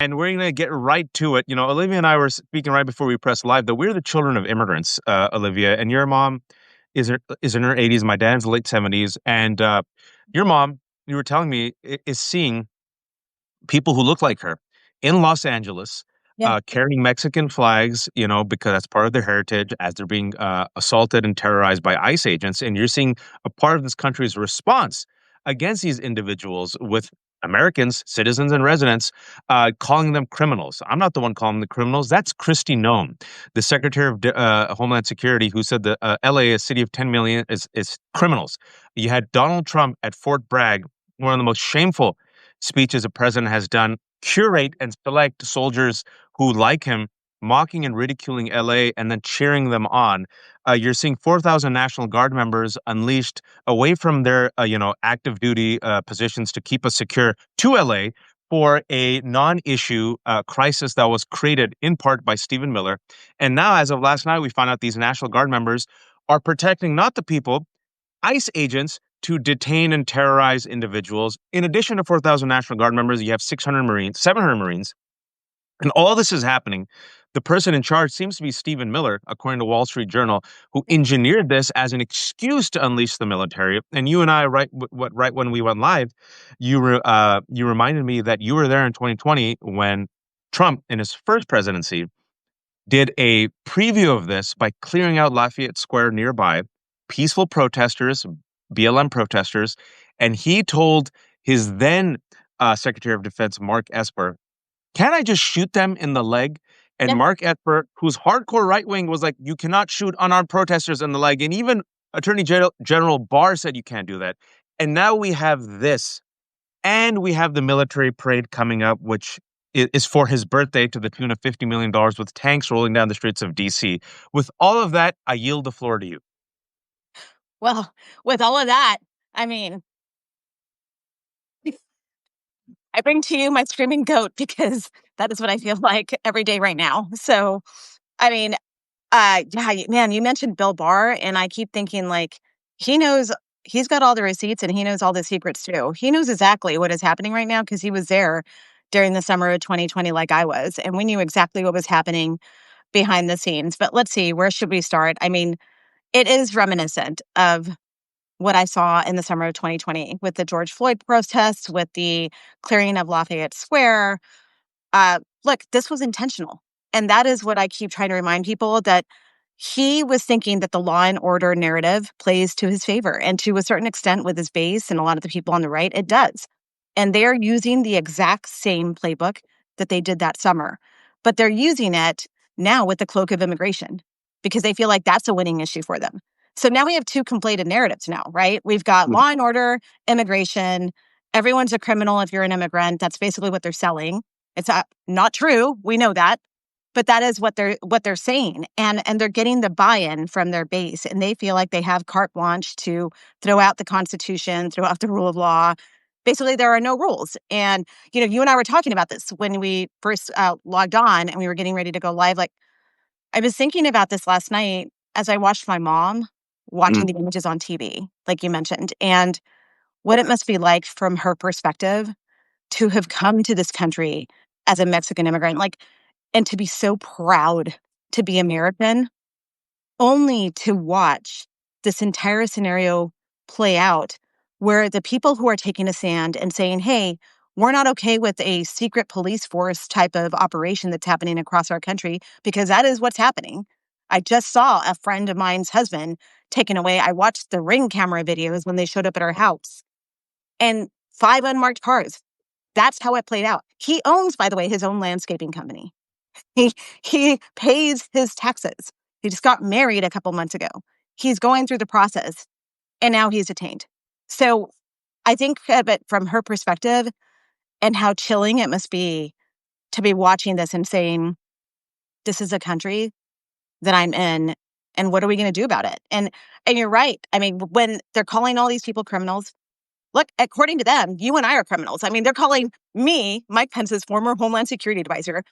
And we're going to get right to it. Olivia and I were speaking right before we pressed live that we're the children of immigrants, Olivia, and your mom is in her 80s. My dad's late 70s, and your mom, you were telling me, is seeing people who look like her in Los Angeles, Yeah. carrying Mexican flags, because that's part of their heritage as they're being assaulted and terrorized by ICE agents. And you're seeing a part of this country's response against these individuals with Americans, citizens, and residents calling them criminals. I'm not the one calling them the criminals. That's Kristi Noem, the Secretary of Homeland Security, who said that LA, a city of 10 million, is criminals. You had Donald Trump at Fort Bragg, one of the most shameful speeches a president has done, curate and select soldiers who like him, mocking and ridiculing LA and then cheering them on. You're seeing 4,000 National Guard members unleashed away from their, active duty positions to keep us secure to LA for a non-issue crisis that was created in part by Stephen Miller. And now, as of last night, we found out these National Guard members are protecting not the people, ICE agents, to detain and terrorize individuals. In addition to 4,000 National Guard members, you have 600 Marines, 700 Marines. And all this is happening. The person in charge seems to be Stephen Miller, according to Wall Street Journal, who engineered this as an excuse to unleash the military. And you and I, right when we went live, you reminded me that you were there in 2020 when Trump, in his first presidency, did a preview of this by clearing out Lafayette Square nearby, peaceful protesters, BLM protesters, and he told his then Secretary of Defense, Mark Esper, "Can I just shoot them in the leg?" And Yeah. Mark Esper, who's hardcore right wing, was like, "You cannot shoot unarmed protesters in the leg." And even Attorney General Barr said you can't do that. And now we have this. And we have the military parade coming up, which is for his birthday to the tune of $50 million with tanks rolling down the streets of DC. With all of that, I yield the floor to you. Well, with all of that, I mean, I bring to you my screaming goat because that is what I feel like every day right now. So, I mean, yeah, man, you mentioned Bill Barr, and I keep thinking like he knows he's got all the receipts and he knows all the secrets too. He knows exactly what is happening right now because he was there during the summer of 2020, like I was, and we knew exactly what was happening behind the scenes. But let's see, where should we start? I mean, it is reminiscent of what I saw in the summer of 2020 with the George Floyd protests, with the clearing of Lafayette Square. Look, this was intentional. And that is what I keep trying to remind people, that he was thinking that the law and order narrative plays to his favor. And to a certain extent, with his base and a lot of the people on the right, it does. And they're using the exact same playbook that they did that summer. But they're using it now with the cloak of immigration because they feel like that's a winning issue for them. So now we have two conflated narratives now, right? We've got law and order, immigration. Everyone's a criminal if you're an immigrant. That's basically what they're selling. It's not true. We know that. But that is what they're saying. And they're getting the buy-in from their base. And they feel like they have carte blanche to throw out the Constitution, throw out the rule of law. Basically, there are no rules. And, you and I were talking about this when we first logged on and we were getting ready to go live. Like, I was thinking about this last night as I watched my mom watching the images on TV, like you mentioned, and what it must be like from her perspective to have come to this country as a Mexican immigrant, like, and to be so proud to be American, only to watch this entire scenario play out where the people who are taking a stand and saying, hey, we're not okay with a secret police force type of operation that's happening across our country, because that is what's happening. I just saw a friend of mine's husband taken away. I watched the Ring camera videos when they showed up at our house, and 5 unmarked cars. That's how it played out. He owns, by the way, his own landscaping company. He pays his taxes. He just got married a couple months ago. He's going through the process, and now he's detained. So I think of it from her perspective and how chilling it must be to be watching this and saying, this is a country that I'm in, and what are we going to do about it? And you're right. I mean, when they're calling all these people criminals, look, according to them, you and I are criminals. I mean, they're calling me, Mike Pence's former Homeland Security advisor.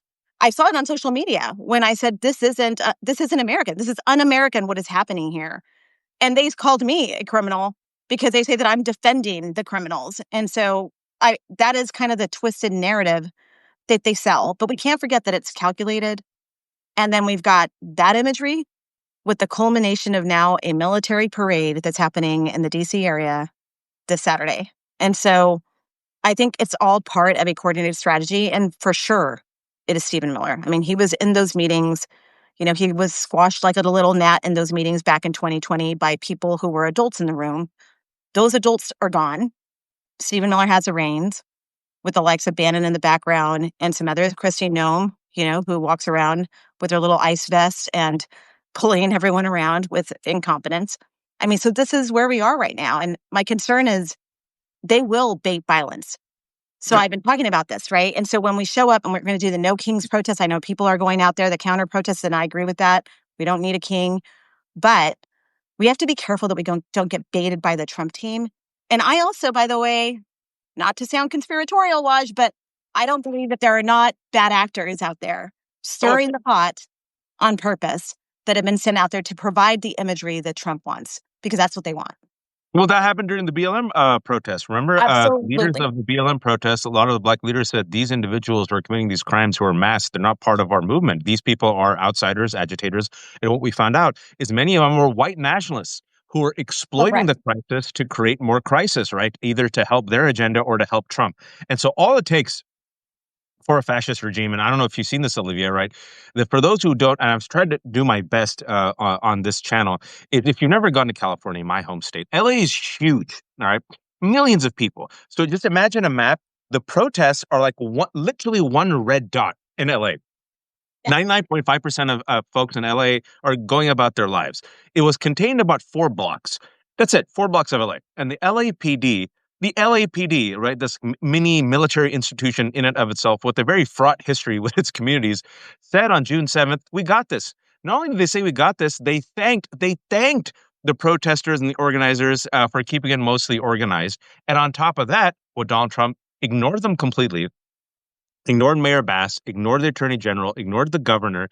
I saw it on social media when I said, this isn't American. This is un-American what is happening here. And they called me a criminal because they say that I'm defending the criminals. And so that is kind of the twisted narrative that they sell, but we can't forget that it's calculated. And then we've got that imagery with the culmination of now a military parade that's happening in the DC area this Saturday. And so I think it's all part of a coordinated strategy. And for sure, it is Stephen Miller. I mean, he was in those meetings. He was squashed like a little gnat in those meetings back in 2020 by people who were adults in the room. Those adults are gone. Stephen Miller has the reins with the likes of Bannon in the background and some other Christine Nome, who walks around with her little ice vest and pulling everyone around with incompetence. I mean, so this is where we are right now. And my concern is they will bait violence. So I've been talking about this, right? And so when we show up and we're going to do the No Kings protest, I know people are going out there, the counter protests, and I agree with that. We don't need a king. But we have to be careful that we don't get baited by the Trump team. And I also, by the way, not to sound conspiratorial, Waj, but I don't believe that there are not bad actors out there stirring the pot on purpose that have been sent out there to provide the imagery that Trump wants, because that's what they want. Well, that happened during the BLM protests. Remember, leaders Absolutely. of the BLM protests, a lot of the black leaders said these individuals are committing these crimes who are masked. They're not part of our movement. These people are outsiders, agitators. And what we found out is many of them were white nationalists who are exploiting Correct. the crisis to create more crisis, right? Either to help their agenda or to help Trump. And so all it takes for a fascist regime, and I don't know if you've seen this, Olivia, right? That for those who don't, and I've tried to do my best on this channel, if you've never gone to California, my home state, LA is huge, all right? Millions of people. So just imagine a map. The protests are like literally one red dot in LA. 99.5% of folks in LA are going about their lives. It was contained about 4 blocks. That's it, 4 blocks of LA. And the LAPD, right, this mini military institution in and of itself with a very fraught history with its communities, said on June 7th, we got this. Not only did they say we got this, they thanked the protesters and the organizers for keeping it mostly organized. And on top of that, what Donald Trump ignored them completely, ignored Mayor Bass, ignored the Attorney General, ignored the governor,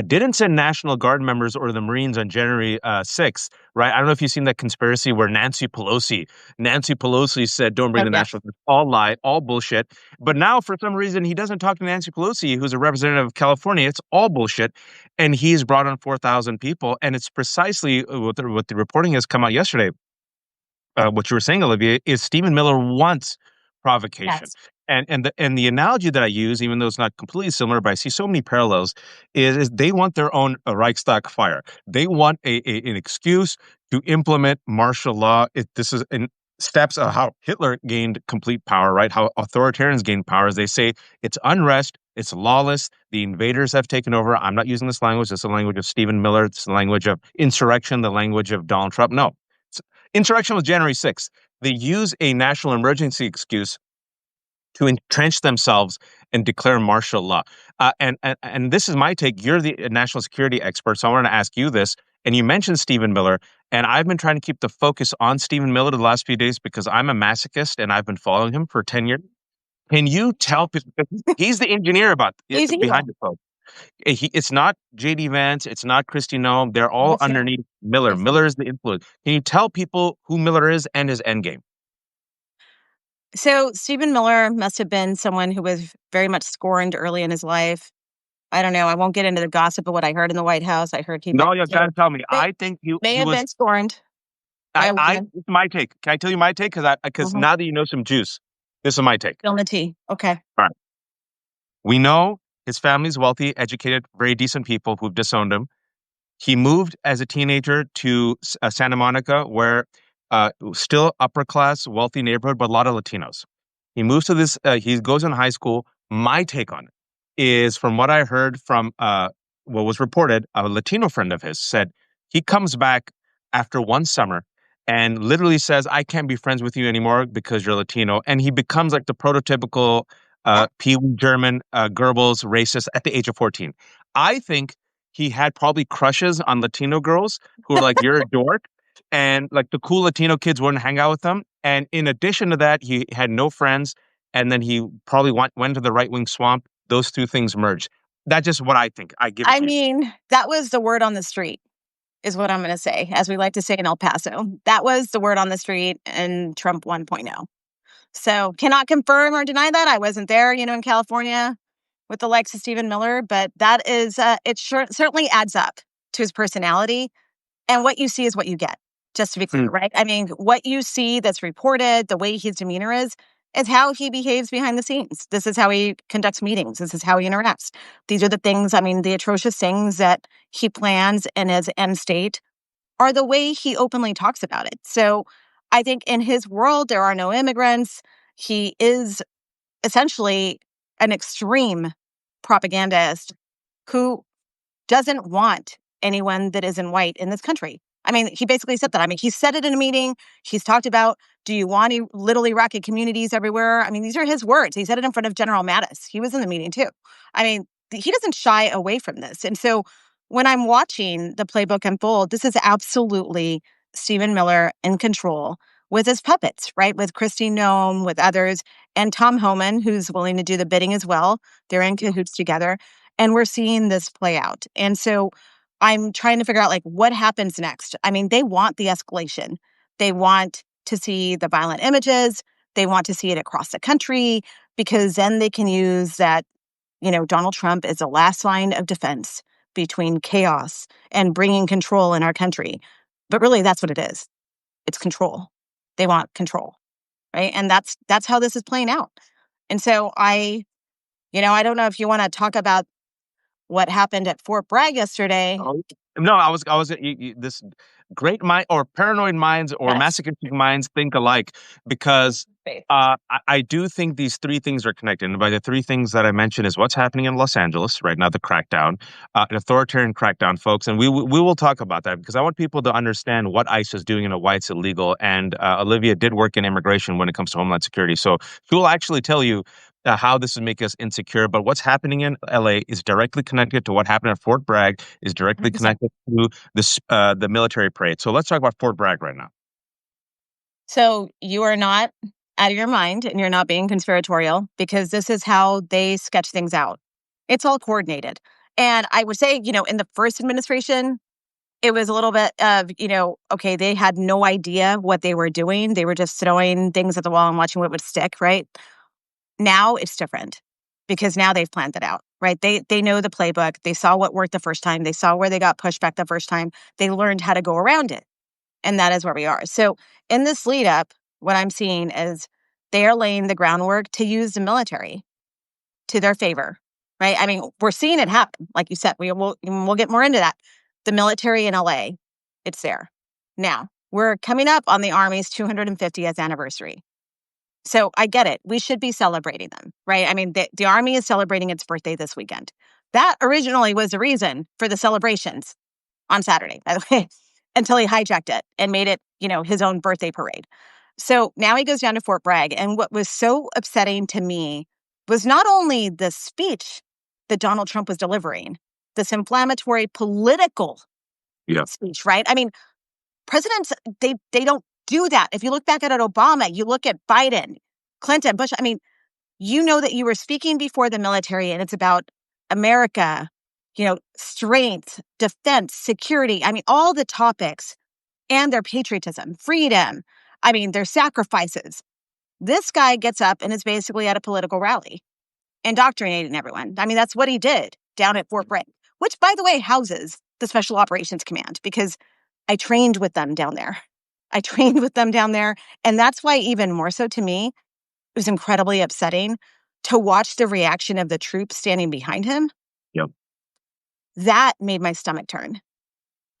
didn't send National Guard members or the Marines on January 6th, right? I don't know if you've seen that conspiracy where Nancy Pelosi said, don't bring Oh, the yeah. National Guard. All lie, all bullshit. But now, for some reason, he doesn't talk to Nancy Pelosi, who's a representative of California. It's all bullshit. And he's brought on 4,000 people. And it's precisely what the reporting has come out yesterday, what you were saying, Olivia, is Stephen Miller wants provocation. Yes. And the analogy that I use, even though it's not completely similar, but I see so many parallels, is they want their own Reichstag fire. They want an excuse to implement martial law. This is in steps of how Hitler gained complete power, right? How authoritarians gain power. As they say, it's unrest, it's lawless. The invaders have taken over. I'm not using this language. It's the language of Stephen Miller. It's the language of insurrection, the language of Donald Trump. No, insurrection was January 6th. They use a national emergency excuse to entrench themselves and declare martial law. And this is my take. You're the national security expert, so I want to ask you this. And you mentioned Stephen Miller, and I've been trying to keep the focus on Stephen Miller the last few days because I'm a masochist and I've been following him for 10 years. Can you tell people, he's the engineer He's behind evil. the code. It's not JD Vance. It's not Christy Noem. They're all Yes, sir. underneath Miller. Yes, sir. Miller is the influence. Can you tell people who Miller is and his endgame? So Stephen Miller must have been someone who was very much scorned early in his life. I don't know. I won't get into the gossip of what I heard in the White House. I heard he No, you gotta tell me. may, I think may he have was. been scorned by women. This is my take. Can I tell you my take? Because Mhm. now that you know some juice, this is my take. Spill the tea. Okay. All right. We know his family's wealthy, educated, very decent people who've disowned him. He moved as a teenager to Santa Monica, where still upper class, wealthy neighborhood, but a lot of Latinos. He moves to this. He goes in high school. My take on it is, from what I heard from what was reported, a Latino friend of his said he comes back after one summer and literally says, "I can't be friends with you anymore because you're Latino," and he becomes like the prototypical Pee Wee German, Goebbels racist at the age of 14. I think he had probably crushes on Latino girls who were like, "You're a dork," and like the cool Latino kids wouldn't hang out with him. And in addition to that, he had no friends, and then he probably went to the right wing swamp. Those two things merged. That's just what I think. I give it I to you. mean, that was the word on the street, is what I'm going to say, as we like to say in El Paso. That was the word on the street in Trump 1.0. So cannot confirm or deny that. I wasn't there, in California. with the likes of Stephen Miller, but that is, certainly adds up to his personality. And what you see is what you get, just to be clear, Mm. right? I mean, what you see that's reported, the way his demeanor is how he behaves behind the scenes. This is how he conducts meetings. This is how he interacts. These are the things, I mean, the atrocious things that he plans in his end state are the way he openly talks about it. So I think in his world, there are no immigrants. He is essentially an extreme propagandist who doesn't want anyone that isn't white in this country. I mean, he basically said that. I mean, he said it in a meeting. He's talked about, do you want little Iraqi communities everywhere? I mean, these are his words. He said it in front of General Mattis. He was in the meeting too. I mean, he doesn't shy away from this. And so when I'm watching the playbook unfold, this is absolutely Stephen Miller in control with his puppets, right? With Christine Nome, with others, and Tom Homan, who's willing to do the bidding as well. They're in cahoots together. And we're seeing this play out. And so I'm trying to figure out, like, what happens next. I mean, they want the escalation. They want to see the violent images. They want to see it across the country because then they can use that, Donald Trump is the last line of defense between chaos and bringing control in our country. But really, that's what it is. It's control. They want control, right? And that's how this is playing out. And so I don't know if you want to talk about what happened at Fort Bragg yesterday. Oh, no, I was this great mind or paranoid minds or Yes. masochistic minds think alike because Faith. I do think these three things are connected. And by the three things that I mentioned is what's happening in Los Angeles right now, the crackdown, an authoritarian crackdown, folks. And we will talk about that because I want people to understand what ICE is doing and why it's illegal. And Olivia did work in immigration when it comes to Homeland Security. So she will actually tell you how this is making us insecure. But what's happening in LA is directly connected to what happened at Fort Bragg, is directly 100%. connected to the military parade. So let's talk about Fort Bragg right now. So you are not out of your mind and you're not being conspiratorial because this is how they sketch things out. It's all coordinated. And I would say, in the first administration, it was a little bit of, okay, they had no idea what they were doing. They were just throwing things at the wall and watching what would stick, right? Now it's different because now they've planned it out, right? They know the playbook. They saw what worked the first time. They saw where they got pushed back the first time. They learned how to go around it. And that is where we are. So in this lead up, what I'm seeing is they are laying the groundwork to use the military to their favor, right? I mean, we're seeing it happen. Like you said, we'll get more into that. The military in LA, it's there. Now, we're coming up on the Army's 250th anniversary. So I get it. We should be celebrating them, right? I mean, the Army is celebrating its birthday this weekend. That originally was the reason for the celebrations on Saturday, by the way, until he hijacked it and made it, his own birthday parade. So now he goes down to Fort Bragg. And what was so upsetting to me was not only the speech that Donald Trump was delivering, this inflammatory political Yeah. speech, right? I mean, presidents, they don't do that. If you look back at Obama, you look at Biden, Clinton, Bush, I mean, you know that you were speaking before the military and it's about America, strength, defense, security. I mean, all the topics and their patriotism, freedom. I mean, their sacrifices. This guy gets up and is basically at a political rally, indoctrinating everyone. I mean, that's what he did down at Fort Bragg, which, by the way, houses the Special Operations Command because I trained with them down there. And that's why, even more so to me, it was incredibly upsetting to watch the reaction of the troops standing behind him. Yep. That made my stomach turn.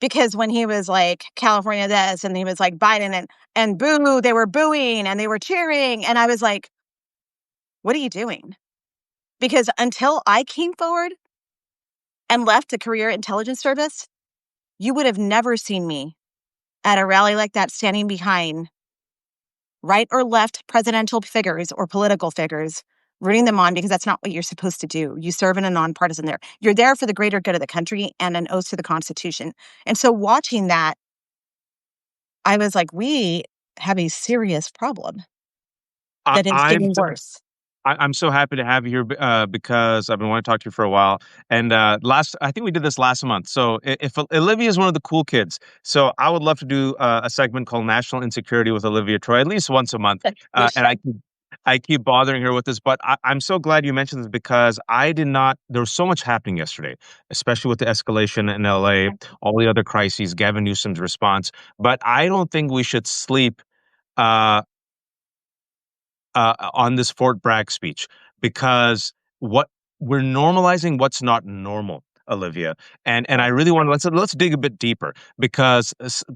Because when he was like, California this, and he was like, Biden, and boo, they were booing and they were cheering. And I was like, what are you doing? Because until I came forward and left the career intelligence service, you would have never seen me at a rally like that standing behind right or left presidential figures or political figures, rooting them on because that's not what you're supposed to do. You serve in a nonpartisan there. You're there for the greater good of the country and an oath to the Constitution. And so watching that, I was like, we have a serious problem I, that is I'm getting worse. I'm so happy to have you here because I've been wanting to talk to you for a while. And I think we did this last month. So if Olivia is one of the cool kids, so I would love to do a segment called National Insecurity with Olivia Troye at least once a month. We And should. I keep bothering her with this, but I'm so glad you mentioned this because I did not. There was so much happening yesterday, especially with the escalation in LA, all the other crises, Gavin Newsom's response. But I don't think we should sleep uh, on this Fort Bragg speech because what we're normalizing what's not normal, Olivia. And I Right. really want to let's dig a bit deeper because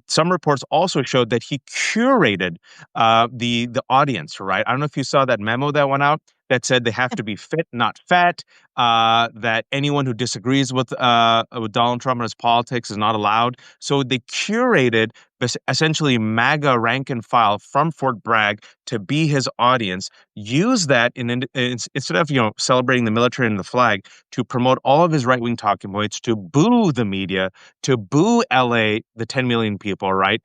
some reports also showed that he curated the audience. Right? I don't know if you saw that memo that went out that said they have to be fit, not fat. That anyone who disagrees with Donald Trump and his politics is not allowed. So they curated essentially MAGA rank and file from Fort Bragg to be his audience, use that instead of celebrating the military and the flag to promote all of his right wing talking points, to boo the media, to boo LA, the 10 million people, right?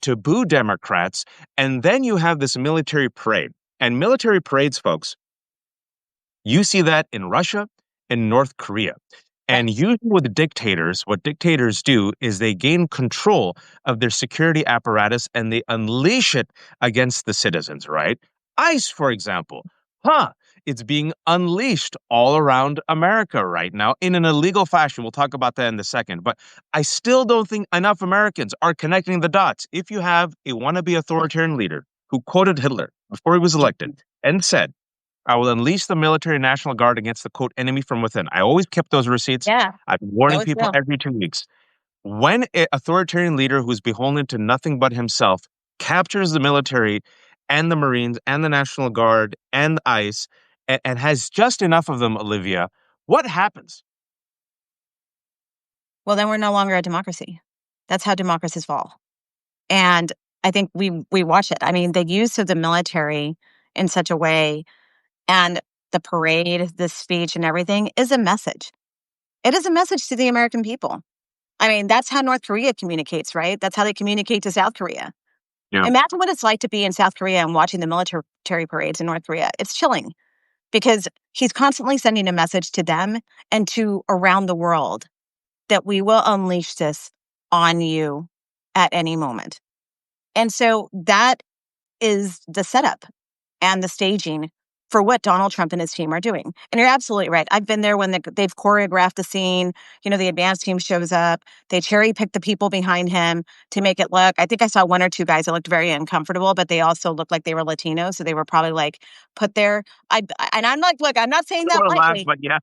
To boo Democrats, and then you have this military parade. And military parades, folks, you see that in Russia and North Korea. Right. And usually with dictators, what dictators do is they gain control of their security apparatus and they unleash it against the citizens, right? ICE, for example, it's being unleashed all around America right now in an illegal fashion. We'll talk about that in a second. But I still don't think enough Americans are connecting the dots. If you have a wannabe authoritarian leader who quoted Hitler before he was elected and said, I will unleash the military and National Guard against the quote enemy from within. I always kept those receipts. Yeah. I've been warning No, it's people real. every 2 weeks. When an authoritarian leader who's beholden to nothing but himself captures the military and the Marines and the National Guard and ICE and has just enough of them, Olivia, what happens? Well, then we're no longer a democracy. That's how democracies fall. And I think we watch it. I mean, the use of the military in such a way and the parade, the speech and everything is a message. It is a message to the American people. I mean, that's how North Korea communicates, right? That's how they communicate to South Korea. Yeah. Imagine what it's like to be in South Korea and watching the military parades in North Korea. It's chilling because he's constantly sending a message to them and to around the world that we will unleash this on you at any moment. And so that is the setup and the staging for what Donald Trump and his team are doing. And you're absolutely right. I've been there when they've choreographed the scene. You know, the advance team shows up. They cherry pick the people behind him to make it look. I think I saw one or two guys that looked very uncomfortable, but they also looked like they were Latino, so they were probably like put there. And I'm like, look, I'm not saying I that don't want to laugh, lightly. but yeah,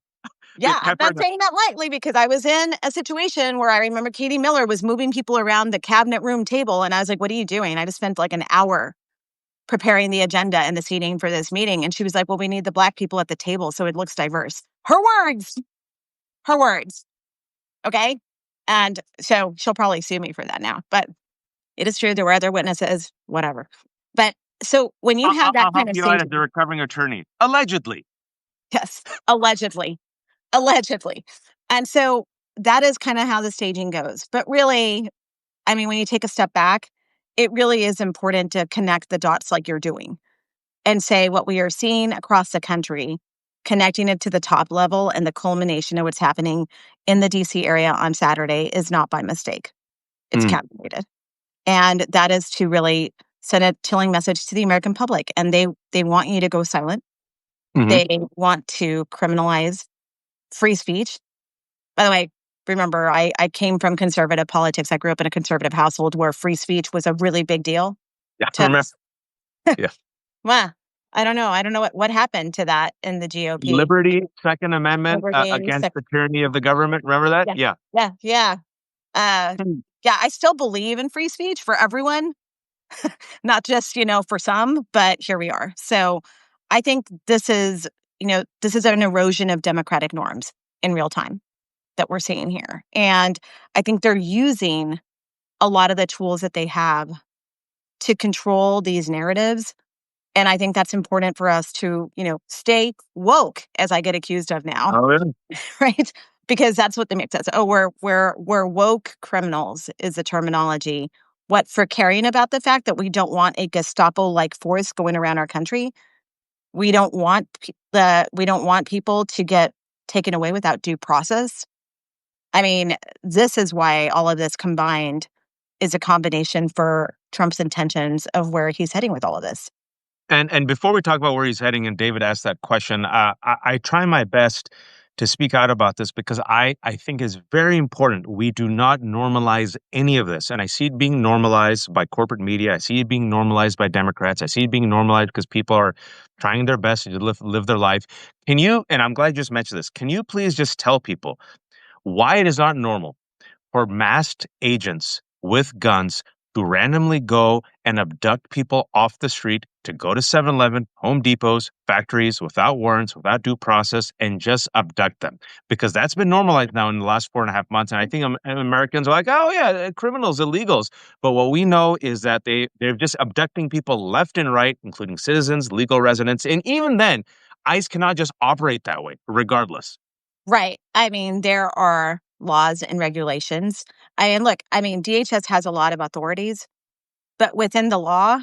they Yeah, I'm peppered not saying that lightly because I was in a situation where I remember Katie Miller was moving people around the cabinet room table, and I was like, "What are you doing?" I just spent like an hour preparing the agenda and the seating for this meeting. And she was like, well, we need the Black people at the table so it looks diverse. Her words, her words. Okay. And so she'll probably sue me for that now. But it is true. There were other witnesses, whatever. But so when you have that I'll kind help of you out as a staging, recovering attorney. Allegedly. yes, allegedly, allegedly. And so that is kind of how the staging goes. But really, I mean, when you take a step back, it really is important to connect the dots like you're doing and say what we are seeing across the country, connecting it to the top level and the culmination of what's happening in the DC area on Saturday is not by mistake. It's Mm. calculated. And that is to really send a chilling message to the American public. And they want you to go silent. Hmm. They want to criminalize free speech. By the way, remember, I came from conservative politics. I grew up in a conservative household where free speech was a really big deal Yeah, I to remember. us. Yeah. Well, I don't know. I don't know what happened to that in the GOP. Liberty, Second Amendment Liberty, against the tyranny of the government. Remember that? yeah, Yeah. yeah, yeah. Uh, Hmm. yeah, I still believe in free speech for everyone, not just, for some, but here we are. So I think this is an erosion of democratic norms in real time that we're seeing here. And I think they're using a lot of the tools that they have to control these narratives. And I think that's important for us to, stay woke, as I get accused of now, Oh, yeah. right? Because that's what they make sense. Oh, we're woke criminals is the terminology. What for caring about the fact that we don't want a Gestapo-like force going around our country. We don't want we don't want people to get taken away without due process. I mean, this is why all of this combined is a combination for Trump's intentions of where he's heading with all of this. And before we talk about where he's heading, and David asked that question, I try my best to speak out about this because I think it's very important. We do not normalize any of this, and I see it being normalized by corporate media. I see it being normalized by Democrats. I see it being normalized because people are trying their best to live their life. Can you? And I'm glad you just mentioned this. Can you please just tell people why it is not normal for masked agents with guns to randomly go and abduct people off the street to go to 7-Eleven, Home Depots, factories without warrants, without due process, and just abduct them? Because that's been normalized now in the last 4.5 months. And I think Americans are like, oh, yeah, criminals, illegals. But what we know is that they're just abducting people left and right, including citizens, legal residents. And even then, ICE cannot just operate that way, regardless. Right. I mean, there are laws and regulations. And look, I mean, DHS has a lot of authorities, but within the law,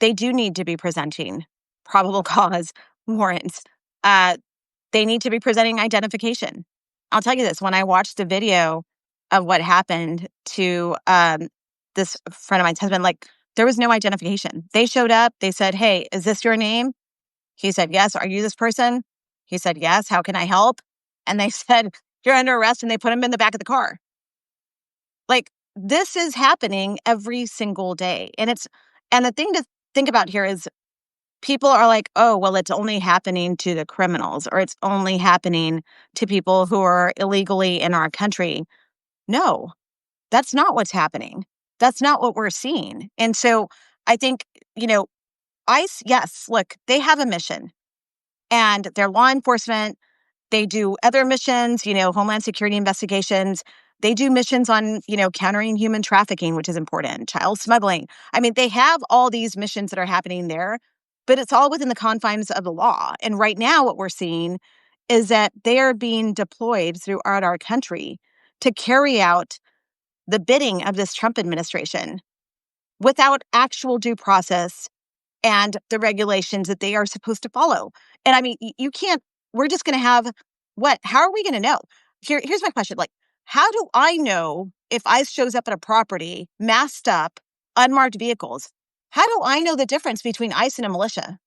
they do need to be presenting probable cause warrants. Uh, they need to be presenting identification. I'll tell you this, when I watched the video of what happened to this friend of mine's husband, like, there was no identification. They showed up. They said, "Hey, is this your name?" He said, "Yes." "Are you this person?" He said, "Yes." "How can I help?" And they said, "You're under arrest," and they put him in the back of the car. Like, this is happening every single day. And the thing to think about here is people are like, "Oh, well, it's only happening to the criminals, or it's only happening to people who are illegally in our country." No, that's not what's happening. That's not what we're seeing. And so I think, you know, ICE, yes, look, they have a mission and they're law enforcement. They do other missions, Homeland Security investigations. They do missions on, countering human trafficking, which is important, child smuggling. I mean, they have all these missions that are happening there, but it's all within the confines of the law. And right now, what we're seeing is that they are being deployed throughout our country to carry out the bidding of this Trump administration without actual due process and the regulations that they are supposed to follow. And I mean, you can't, we're just going to have what? How are we going to know? Here's my question. Like, how do I know if ICE shows up at a property, masked up, unmarked vehicles? How do I know the difference between ICE and a militia?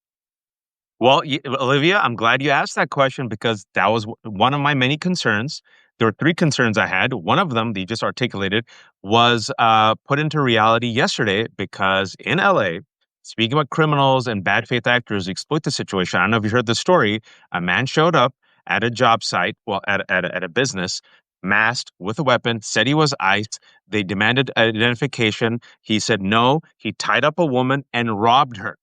Well, Olivia, I'm glad you asked that question because that was one of my many concerns. There were three concerns I had. One of them that you just articulated was put into reality yesterday because in LA, speaking about criminals and bad faith actors who exploit the situation, I don't know if you heard the story. A man showed up at a job site, well, at a business, masked with a weapon, said he was ICE. They demanded identification. He said no. He tied up a woman and robbed her.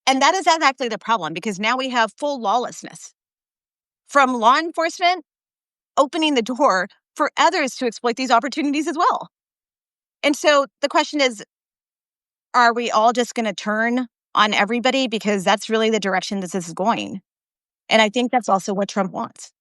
And that is exactly the problem because now we have full lawlessness from law enforcement opening the door for others to exploit these opportunities as well. And so the question is, are we all just going to turn on everybody? Because that's really the direction this is going. And I think that's also what Trump wants.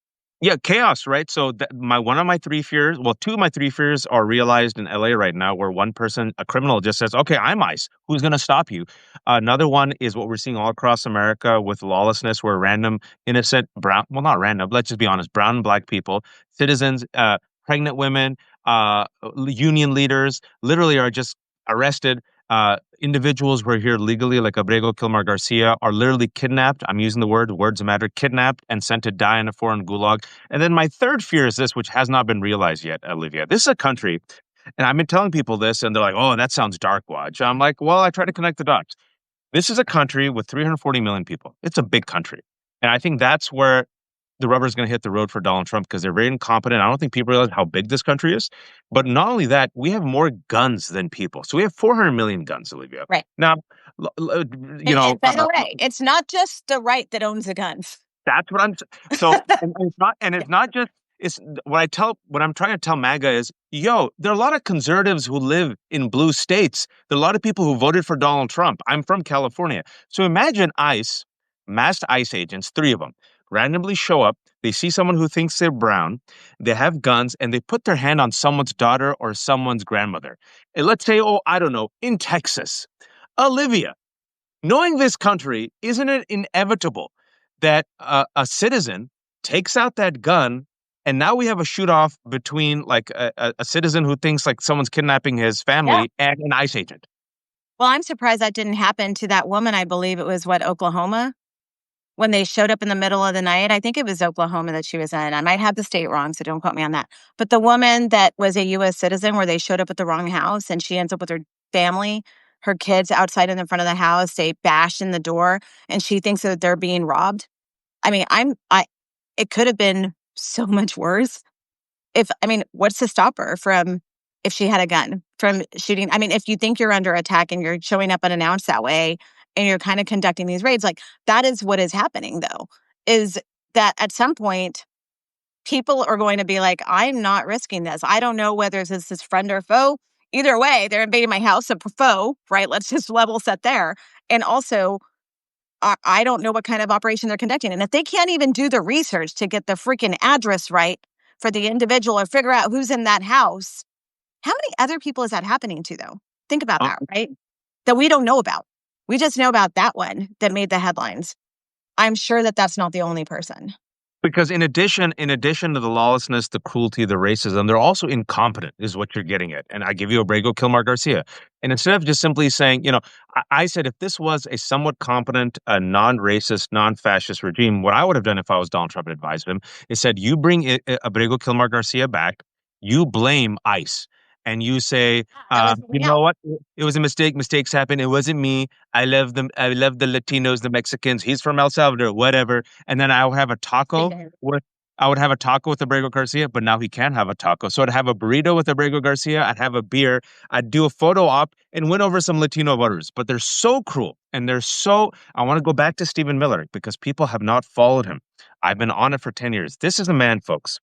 Yeah, chaos, right? So my one of my three fears, well, two of my three fears are realized in LA right now, where one person, a criminal, just says, "Okay, I'm ICE. Who's going to stop you?" Another one is what we're seeing all across America with lawlessness, where random, innocent brown, well, not random, let's just be honest, brown and black people, citizens, pregnant women, union leaders, literally are just arrested. Individuals who are here legally, like Abrego Kilmar Garcia, are literally kidnapped. I'm using the words matter, kidnapped and sent to die in a foreign gulag. And then my third fear is this, which has not been realized yet, Olivia. This is a country, and I've been telling people this, and they're like, "Oh, that sounds dark, Watch." I'm like, well, I try to connect the dots. This is a country with 340 million people. It's a big country. And I think that's where the rubber is going to hit the road for Donald Trump because they're very incompetent. I don't think people realize how big this country is. But not only that, we have more guns than people. So we have 400 million guns, Olivia. Right. Now, And by the way, it's not just the right that owns the guns. that's what I'm. So and it's not just. It's what I'm trying to tell MAGA is, yo, there are a lot of conservatives who live in blue states. There are a lot of people who voted for Donald Trump. I'm from California. So imagine ICE, masked ICE agents, three of them, randomly show up. They see someone who thinks they're brown. They have guns and they put their hand on someone's daughter or someone's grandmother. And let's say, oh, I don't know, in Texas. Olivia, knowing this country, isn't it inevitable that a citizen takes out that gun and now we have a shoot off between like a citizen who thinks like someone's kidnapping his Yeah. family and an ICE agent? Well, I'm surprised that didn't happen to that woman. I believe it was Oklahoma, when they showed up in the middle of the night. I think it was Oklahoma that she was in. I might have the state wrong, so don't quote me on that. But the woman that was a U.S. citizen, where they showed up at the wrong house, and she ends up with her family, her kids outside in the front of the house. They bash in the door, and she thinks that they're being robbed. I mean, it could have been so much worse. What's to stop her from, if she had a gun, from shooting? I mean, if you think you're under attack and you're showing up unannounced that way and you're kind of conducting these raids, like, that is what is happening, though, is that at some point people are going to be like, I'm not risking this. I don't know whether this is friend or foe. Either way, they're invading my house, a foe, right? Let's just level set there. And also, I don't know what kind of operation they're conducting. And if they can't even do the research to get the freaking address right for the individual or figure out who's in that house, how many other people is that happening to, though? Think about that, right? That we don't know about. We just know about that one that made the headlines. I'm sure that that's not the only person. Because in addition to the lawlessness, the cruelty, the racism, they're also incompetent, is what you're getting at. And I give you Abrego Kilmar Garcia. And instead of just simply saying, I said if this was a somewhat competent, non-racist, non-fascist regime, what I would have done if I was Donald Trump and advised him is said, you bring Abrego Kilmar Garcia back, you blame ICE, and you say, That was you something know else. what? It was a mistake. Mistakes happen. It wasn't me. I love them. I love the Latinos, the Mexicans. He's from El Salvador, whatever. And then I'll have a taco with I would have a taco with Abrego Garcia, but now he can't have a taco. So I'd have a burrito with Abrego Garcia. I'd have a beer. I'd do a photo op and win over some Latino voters. But they're so cruel and they're so. I want to go back to Stephen Miller because people have not followed him. I've been on it for 10 years. This is a man, folks,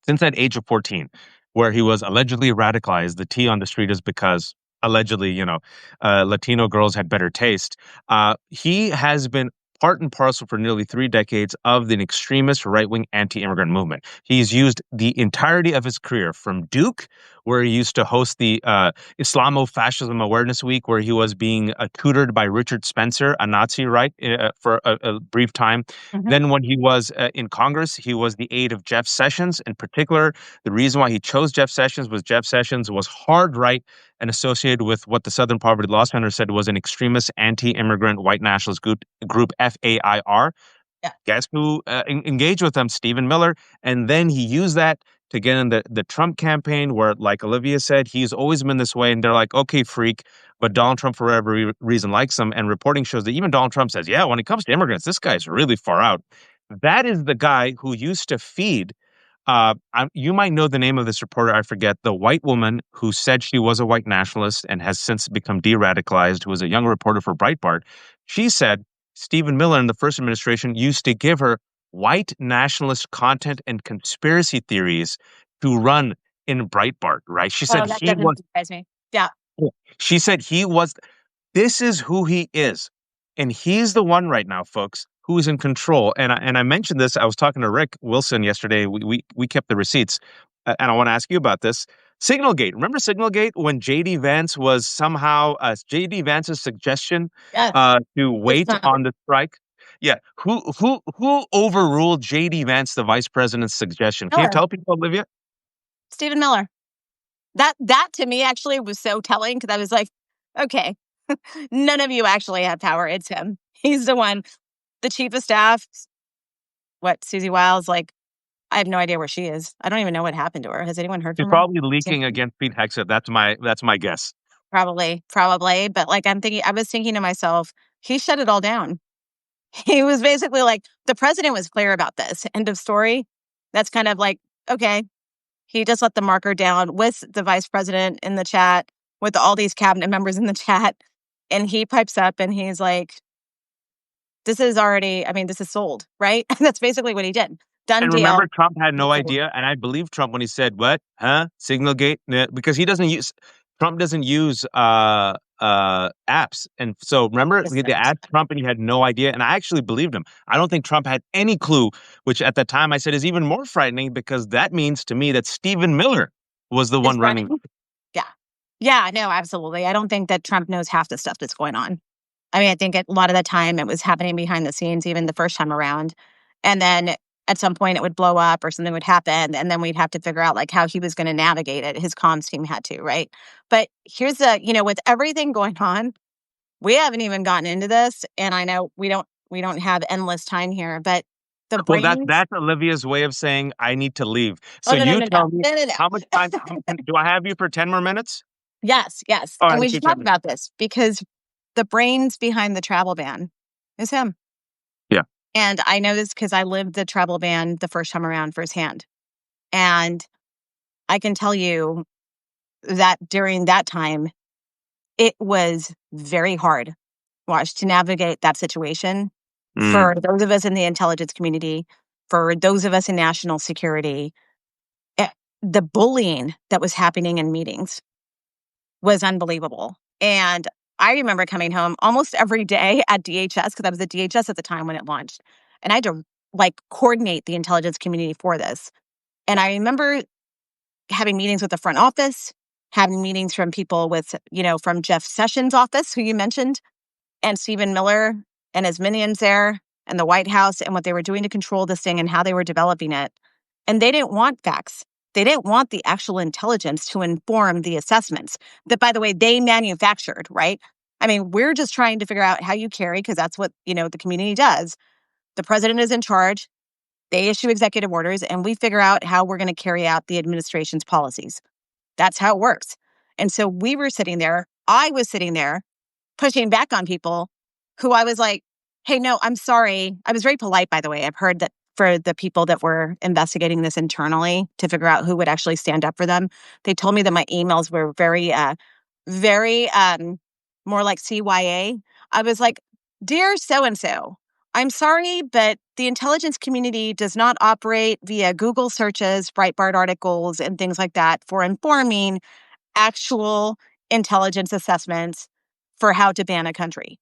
since that age of 14, where he was allegedly radicalized. The T on the street is because allegedly, Latino girls had better taste. He has been part and parcel for nearly 3 decades of the extremist right-wing anti-immigrant movement. He's used the entirety of his career from Duke, where he used to host the Islamo-Fascism Awareness Week, where he was being tutored by Richard Spencer, a Nazi, right, for a brief time. Mhm. Then when he was in Congress, he was the aide of Jeff Sessions. In particular, the reason why he chose Jeff Sessions was hard right and associated with what the Southern Poverty Law Center said was an extremist anti-immigrant white nationalist group FAIR. Yeah. Guess who engaged with them? Stephen Miller. And then he used that to get in the Trump campaign where, like Olivia said, he's always been this way. And they're like, okay, freak. But Donald Trump, for whatever reason, likes him. And reporting shows that even Donald Trump says, yeah, when it comes to immigrants, this guy's really far out. That is the guy who used to feed you might know the name of this reporter. I forget the white woman who said she was a white nationalist and has since become de-radicalized, who was a young reporter for Breitbart. She said Stephen Miller in the first administration used to give her white nationalist content and conspiracy theories to run in Breitbart, right? She said Oh, that he doesn't was, surprise me. Yeah. she said he was this is who he is. And he's the one right now, folks, who is in control. And I mentioned this. I was talking to Rick Wilson yesterday. We kept the receipts. And I want to ask you about this. Signalgate. Remember Signalgate when JD Vance was somehow JD Vance's suggestion Yes. to It's wait not on the strike? Yeah. Who overruled JD Vance, the vice president's suggestion? Can you Miller. tell people, Olivia? Stephen Miller. That to me actually was so telling, because I was like, okay, none of you actually have power. It's him. He's the one. The chief of staff, what, Susie Wiles, like, I have no idea where she is. I don't even know what happened to her. Has anyone heard He's from her? probably leaking against Pete Hegseth. That's my guess. Probably. But like, I was thinking to myself, he shut it all down. He was basically like, the president was clear about this. End of story. That's kind of like, okay. He just let the marker down with the vice president in the chat, with all these cabinet members in the chat. And he pipes up and he's like, this is already, this is sold, right? That's basically what he did. Done And deal. remember, Trump had no idea, and I believe Trump when he said, "What? Huh? Signalgate?" Because Trump doesn't use apps, and so remember they asked Trump, and he had no idea, and I actually believed him. I don't think Trump had any clue, which at the time I said is even more frightening because that means to me that Stephen Miller was the Is one running. running. Yeah. Yeah, no, absolutely. I don't think that Trump knows half the stuff that's going on. I think a lot of the time it was happening behind the scenes, even the first time around. And then at some point it would blow up or something would happen, and then we'd have to figure out like how he was going to navigate it. His comms team had to, right? But here's the, with everything going on, we haven't even gotten into this, and I know we don't have endless time here, but the Well, brains. that's Olivia's way of saying I need to leave. Oh, So no, no, you no, no, tell me no, no, how much no. time do I have you for 10 more minutes? Yes, yes, All and right, we let's do should 10 talk minutes. about this because the brains behind the travel ban is him. Yeah. And I know this because I lived the travel ban the first time around firsthand. And I can tell you that during that time, it was very hard, Watch, to navigate that situation Mm, for those of us in the intelligence community, for those of us in national security. eh, The bullying that was happening in meetings was unbelievable. And I remember coming home almost every day at DHS because I was at DHS at the time when it launched. And I had to like coordinate the intelligence community for this. And I remember having meetings with the front office, having meetings from people with, from Jeff Sessions' office, who you mentioned, and Stephen Miller and his minions there, and the White House, and what they were doing to control this thing and how they were developing it. And they didn't want facts. They didn't want the actual intelligence to inform the assessments that, by the way, they manufactured, right? I mean, we're just trying to figure out how you carry, because that's what, the community does. The president is in charge. They issue executive orders, and we figure out how we're going to carry out the administration's policies. That's how it works. And so we were sitting there. I was sitting there pushing back on people who I was like, hey, no, I'm sorry. I was very polite, by the way. I've heard that for the people that were investigating this internally to figure out who would actually stand up for them, they told me that my emails were very more like CYA. I was like, dear so and so, I'm sorry, but the intelligence community does not operate via Google searches, Breitbart articles, and things like that for informing actual intelligence assessments for how to ban a country.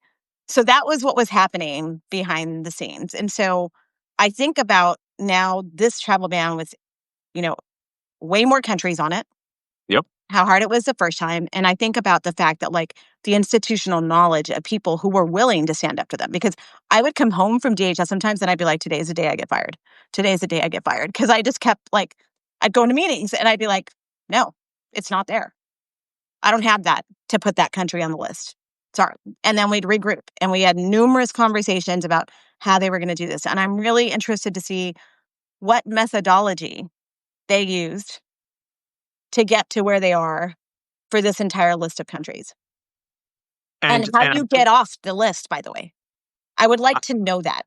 So that was what was happening behind the scenes. And so I think about now this travel ban with, you know, way more countries on it, yep. how hard it was the first time. And I think about the fact that like the institutional knowledge of people who were willing to stand up to them, because I would come home from DHS sometimes and I'd be like, today's the day I get fired. Today's the day I get fired. Cause I just kept like, I'd go into meetings and I'd be like, no, it's not there. I don't have that to put that country on the list. Sorry. And then we'd regroup and we had numerous conversations about how they were going to do this. And I'm really interested to see what methodology they used to get to where they are for this entire list of countries. And how And you get off the list, by the way. I would like to know that.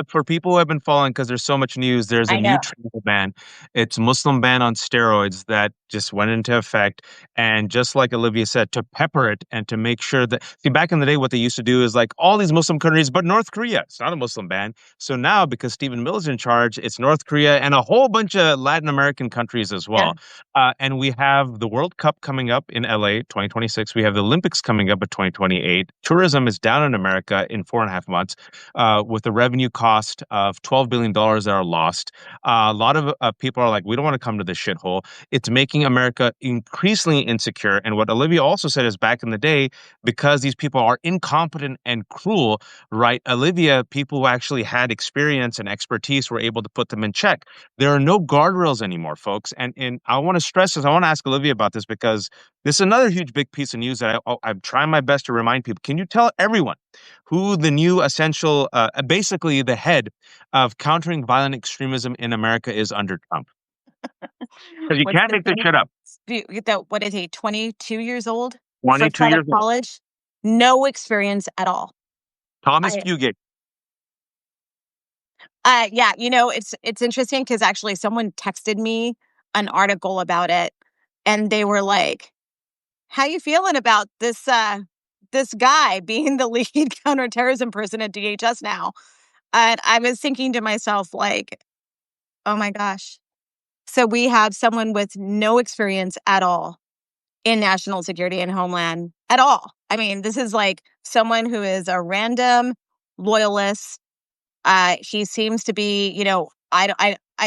For people who have been following, because there's so much news, there's a I new know. travel ban. It's Muslim ban on steroids that just went into effect. And just like Olivia said, to pepper it and to make sure that, see, back in the day, what they used to do is like all these Muslim countries, but North Korea, it's not a Muslim ban. So now, because Stephen Miller's in charge, it's North Korea and a whole bunch of Latin American countries as Yeah. well. And we have the World Cup coming up in LA 2026. We have the Olympics coming up in 2028. Tourism is down in America in 4.5 months with a revenue cost of $12 billion that are lost. A lot of people are like, we don't want to come to this shithole. It's making America increasingly insecure. And what Olivia also said is back in the day, because these people are incompetent and cruel, right? Olivia, people who actually had experience and expertise were able to put them in check. There are no guardrails anymore, folks. And I want to stress this. I want to ask Olivia about this because this is another huge big piece of news that I'm trying my best to remind people. Can you tell everyone who the new essential, basically the head of countering violent extremism in America is under Trump? Because you What's can't the make this thing? shit up. What is he, 22 years old? Fresh 22 out of years old. college? No experience at all. Thomas I, Fugate. yeah, it's interesting because actually someone texted me an article about it, and they were like, "How you feeling about this guy being the lead counterterrorism person at DHS now?" And I was thinking to myself, like, "Oh my gosh!" So we have someone with no experience at all in national security and homeland at all. I mean, this is like someone who is a random loyalist. He seems to be,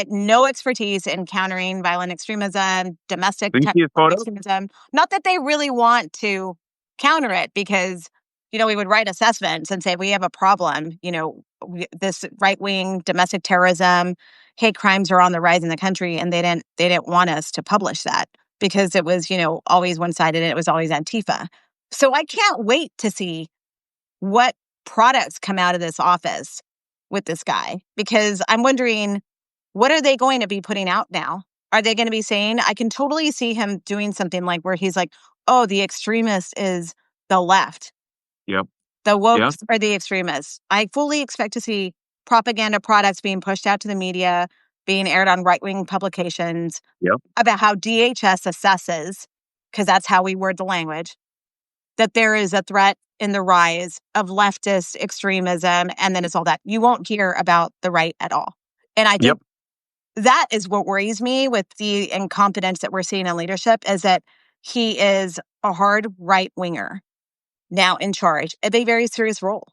no expertise in countering violent extremism, domestic Do you see his photo? extremism. Not that they really want to counter it because we would write assessments and say, we have a problem, this right-wing domestic terrorism, hate crimes are on the rise in the country. And they didn't want us to publish that because it was, always one-sided and it was always Antifa. So I can't wait to see what products come out of this office with this guy, because I'm wondering, what are they going to be putting out now? Are they going to be saying, I can totally see him doing something like where he's like, oh, the extremist is the left. Yep. The Yep. wokes are the extremists. I fully expect to see propaganda products being pushed out to the media, being aired on right-wing publications Yep. about how DHS assesses, because that's how we word the language, that there is a threat in the rise of leftist extremism, and then it's all that. You won't hear about the right at all. And I Yep. think that is what worries me with the incompetence that we're seeing in leadership, is that he is a hard right-winger now in charge of a very serious role.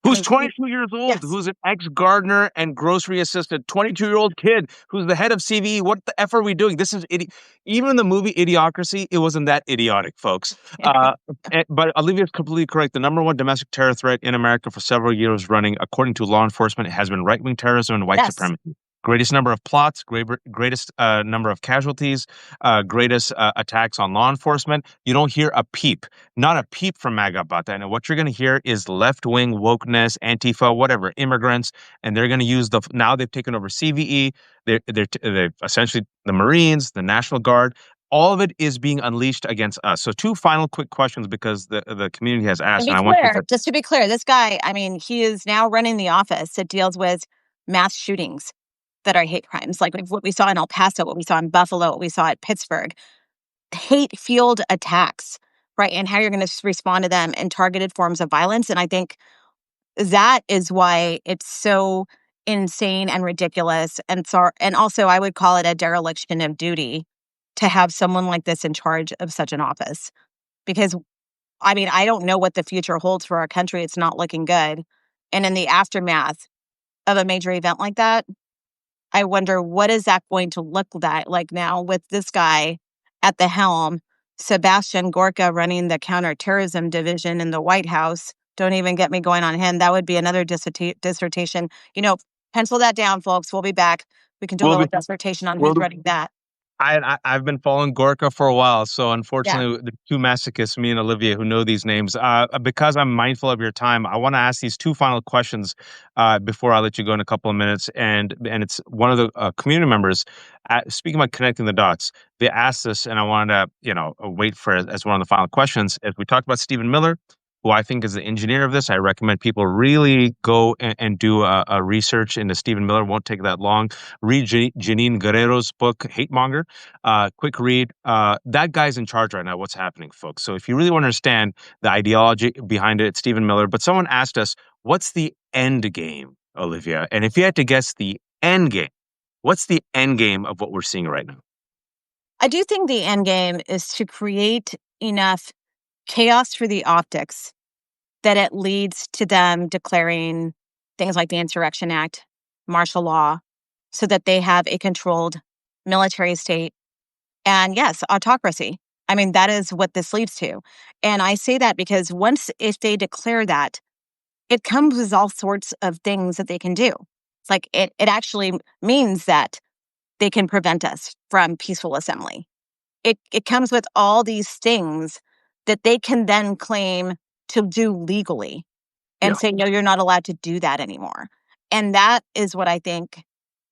I Who's mean, 22 years old, yes. who's an ex-gardener and grocery assistant, 22-year-old kid who's the head of CVE. What the F are we doing? This is even in the movie Idiocracy, it wasn't that idiotic, folks. Uh, but Olivia's completely correct. The number one domestic terror threat in America for several years running, according to law enforcement, has been right-wing terrorism and white Yes. supremacy. Greatest number of plots, greatest number of casualties, greatest attacks on law enforcement. You don't hear a peep, not a peep from MAGA about that. And what you're going to hear is left wing wokeness, Antifa, whatever, immigrants, and they're going to use now they've taken over CVE. They're essentially the Marines, the National Guard. All of it is being unleashed against us. So, two final quick questions because the community has And asked, be and I want you clear, to. just to be clear, this guy, I mean, he is now running the office that deals with mass shootings that are hate crimes, like what we saw in El Paso, what we saw in Buffalo, what we saw at Pittsburgh, hate-fueled attacks, right? And how you're going to respond to them in targeted forms of violence. And I think that is why it's so insane and ridiculous. And also, I would call it a dereliction of duty to have someone like this in charge of such an office. Because, I mean, I don't know what the future holds for our country. It's not looking good. And in the aftermath of a major event like that, I wonder, what is that going to look like now with this guy at the helm, Sebastian Gorka running the counterterrorism division in the White House. Don't even get me going on him. That would be another dissertation. Pencil that down, folks. We'll be back. We can do a We'll little be, dissertation on we'll who's running that. I've been following Gorka for a while, so Yeah. unfortunately, the two masochists, me and Olivia, who know these names, because I'm mindful of your time, I want to ask these two final questions before I let you go in a couple of minutes. And it's one of the community members, speaking about connecting the dots. They asked us, and I wanted to wait for it as one of the final questions. As we talked about Stephen Miller, who I think is the engineer of this, I recommend people really go and do a research into Stephen Miller. Won't take that long. Read Janine Guerrero's book, Hate Monger. Quick read. That guy's in charge right now. What's happening, folks? So if you really want to understand the ideology behind it, it's Stephen Miller. But someone asked us, what's the end game, Olivia? And if you had to guess the end game, what's the end game of what we're seeing right now? I do think the end game is to create enough chaos for the optics that it leads to them declaring things like the Insurrection Act, martial law, so that they have a controlled military state. And yes, autocracy. I mean, that is what this leads to. And I say that because if they declare that, it comes with all sorts of things that they can do. It's like it actually means that they can prevent us from peaceful assembly. It comes with all these things that they can then claim to do legally Yeah. and say, no, you're not allowed to do that anymore. And that is what I think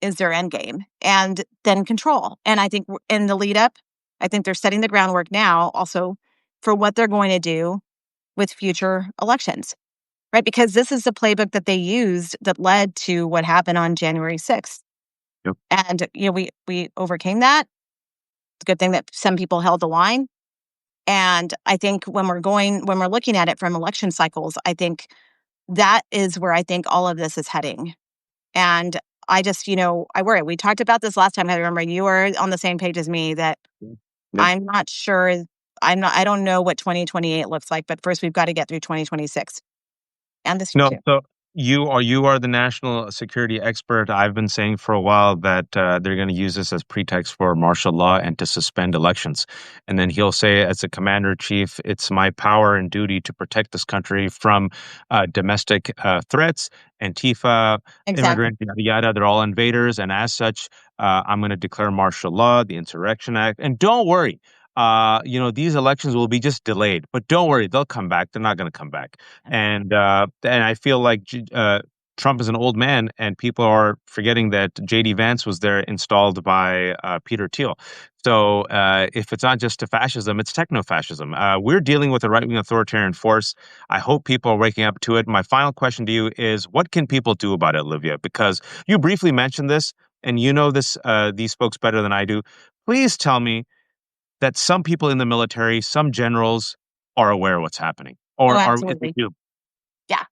is their end game. And then control. And I think in the lead up, I think they're setting the groundwork now also for what they're going to do with future elections, right? Because this is the playbook that they used that led to what happened on January 6th. Yep. And, we overcame that. It's a good thing that some people held the line. And I think when we're looking at it from election cycles, I think that is where I think all of this is heading. And I just, I worry. We talked about this last time. I remember you were on the same page as me that Yep. I'm not sure. I don't know what 2028 looks like, but first we've got to get through 2026 and this year No, too. You are the national security expert. I've been saying for a while that they're going to use this as pretext for martial law and to suspend elections. And then he'll say, as a commander in chief, it's my power and duty to protect this country from domestic threats. Antifa, Exactly. immigrant, yada yada. They're all invaders, and as such, I'm going to declare martial law, the Insurrection Act. And don't worry. These elections will be just delayed, but don't worry, they'll come back. They're not going to come back. And I feel like Trump is an old man, and people are forgetting that JD Vance was there installed by Peter Thiel. So if it's not just to fascism, it's techno-fascism. We're dealing with a right-wing authoritarian force. I hope people are waking up to it. My final question to you is, what can people do about it, Olivia? Because you briefly mentioned this, and you know these folks better than I do. Please tell me that some people in the military, some generals, are aware of what's happening, Oh, or is it absolutely. you? Yeah.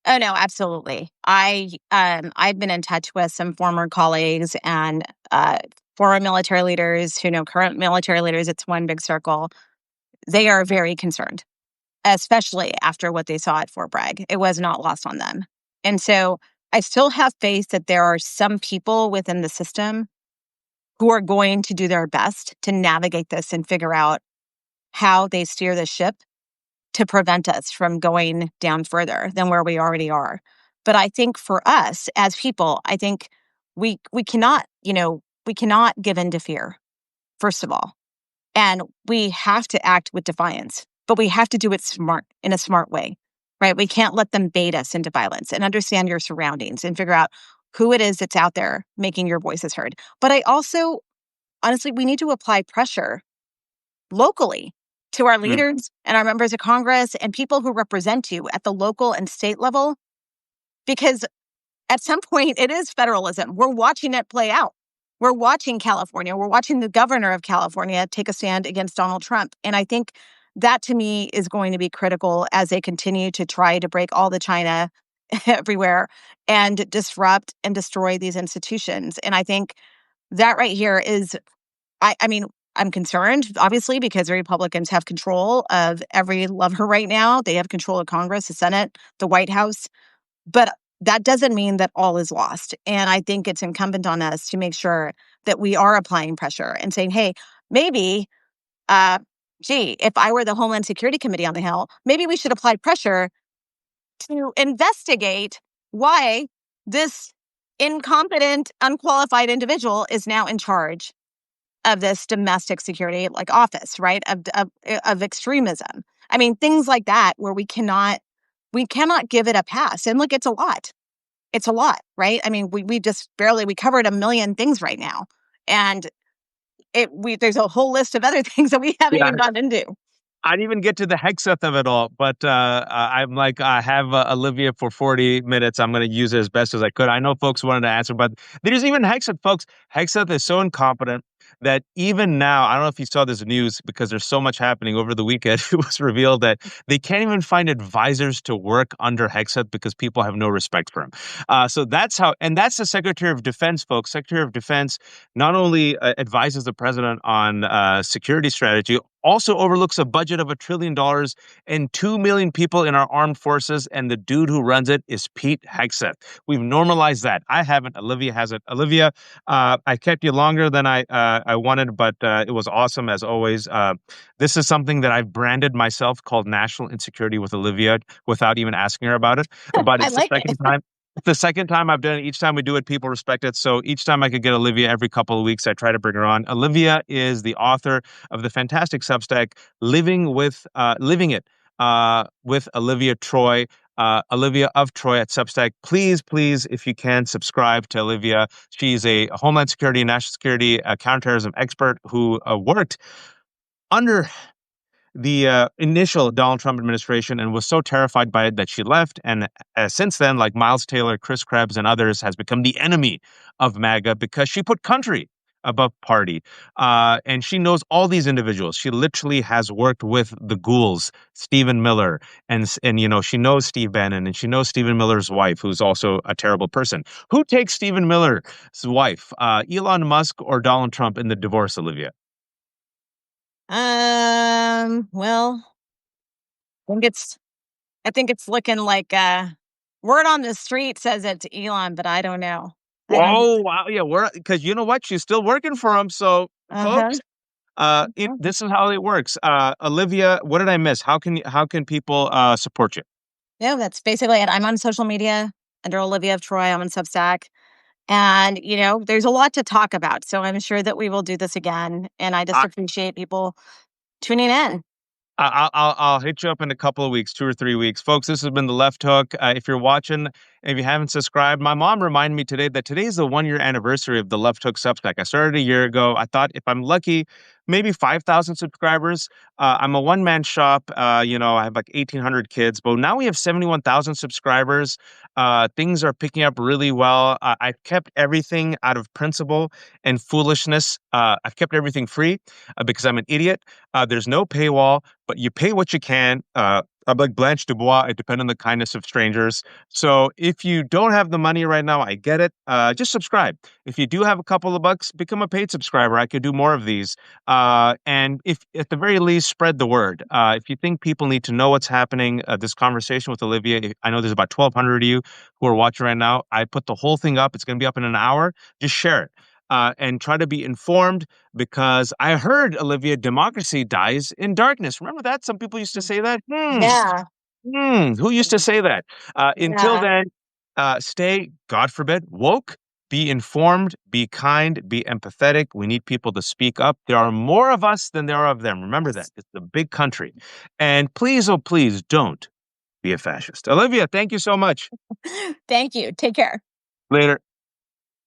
Oh, no, absolutely. I've been in touch with some former colleagues and, former military leaders who know current military leaders. It's one big circle. They are very concerned, especially after what they saw at Fort Bragg. It was not lost on them. And so I still have faith that there are some people within the system who are going to do their best to navigate this and figure out how they steer the ship to prevent us from going down further than where we already are. But I think for us as people, I think we cannot, we cannot give in to fear, first of all. And we have to act with defiance, but we have to do it in a smart way, right? We can't let them bait us into violence, and understand your surroundings and figure out who it is that's out there making your voices heard. But I also, honestly, we need to apply pressure locally to our Mm, leaders and our members of Congress and people who represent you at the local and state level, because at some point it is federalism. We're watching it play out. We're watching California. We're watching the governor of California take a stand against Donald Trump. And I think that to me is going to be critical as they continue to try to break all the China everywhere and disrupt and destroy these institutions. And I think that right here is, I mean, I'm concerned, obviously, because the Republicans have control of every lever right now. They have control of Congress, the Senate, the White House. But that doesn't mean that all is lost. And I think it's incumbent on us to make sure that we are applying pressure and saying, hey, maybe, uh, gee, if I were the Homeland Security Committee on the Hill, maybe we should apply pressure to investigate why this incompetent, unqualified individual is now in charge of this domestic security like office, right? Of extremism. I mean, things like that where we cannot give it a pass. And look, it's a lot. It's a lot, right? I mean, we just barely we covered a million things right now. And there's a whole list of other things that we haven't yeah, even gotten into. I didn't even get to the hexeth of it all, but I'm like, I have Olivia for 40 minutes. I'm going to use it as best as I could. I know folks wanted to answer, but there's even hexeth, folks. Hexeth is so incompetent that even now, I don't know if you saw this news because there's so much happening over the weekend. It was revealed that they can't even find advisors to work under hexeth because people have no respect for him. So that's how, and that's the Secretary of Defense, folks. Secretary of Defense not only advises the president on security strategy, also overlooks a budget of $1 trillion and 2 million people in our armed forces. And the dude who runs it is Pete Hegseth. We've normalized that. I haven't. Olivia hasn't. Olivia, I kept you longer than I wanted, but it was awesome as always. This is something that I've branded myself called National Insecurity with Olivia without even asking her about it. But I it's the like second it. time. It's the second time I've done it. Each time we do it, people respect it. So each time I could get Olivia every couple of weeks, I try to bring her on. Olivia is the author of the fantastic Substack Living It with Olivia Troye. Olivia of Troy at Substack. Please, please, if you can, subscribe to Olivia. She's a Homeland Security and National Security counterterrorism expert who worked under the initial Donald Trump administration and was so terrified by it that she left. And since then, like Miles Taylor, Chris Krebs, and others, has become the enemy of MAGA because she put country above party. And she knows all these individuals. She literally has worked with the ghouls, Stephen Miller, and she knows Steve Bannon, and she knows Stephen Miller's wife, who's also a terrible person. Who takes Stephen Miller's wife, Elon Musk or Donald Trump in the divorce, Olivia? Well, I think it's I think it's looking like Word on the street says it's Elon, but I don't know. I don't. Oh, wow, yeah, we're because you know what? She's still working for him, so, Uh-huh. folks, this is how it works. Olivia, what did I miss? How can people, support you? No, that's basically it. I'm on social media under Olivia Troye. I'm on Substack. And, there's a lot to talk about. So I'm sure that we will do this again. And I just appreciate people tuning in. I'll hit you up in a couple of weeks, 2 or 3 weeks, folks. This has been the Left Hook. If you're watching, if you haven't subscribed, my mom reminded me today that today is the 1 year anniversary of the Left Hook Substack. I started a year ago. I thought if I'm lucky, maybe 5,000 subscribers. I'm a one man shop. I have like 1,800 kids, but now we have 71,000 subscribers. Things are picking up really well. I've kept everything out of principle and foolishness. I've kept everything free because I'm an idiot. There's no paywall, but you pay what you can. I'm like Blanche Dubois. I depend on the kindness of strangers. So if you don't have the money right now, I get it. Just subscribe. If you do have a couple of bucks, become a paid subscriber. I could do more of these. And if at the very least, spread the word. If you think people need to know what's happening, this conversation with Olivia, I know there's about 1,200 of you who are watching right now. I put the whole thing up. It's going to be up in an hour. Just share it. And try to be informed because I heard, Olivia, democracy dies in darkness. Remember that? Some people used to say that. Yeah. Who used to say that? Until Yeah. then, stay, God forbid, woke, be informed, be kind, be empathetic. We need people to speak up. There are more of us than there are of them. Remember that. It's a big country. And please, oh, please don't be a fascist. Olivia, thank you so much. Thank you. Take care. Later.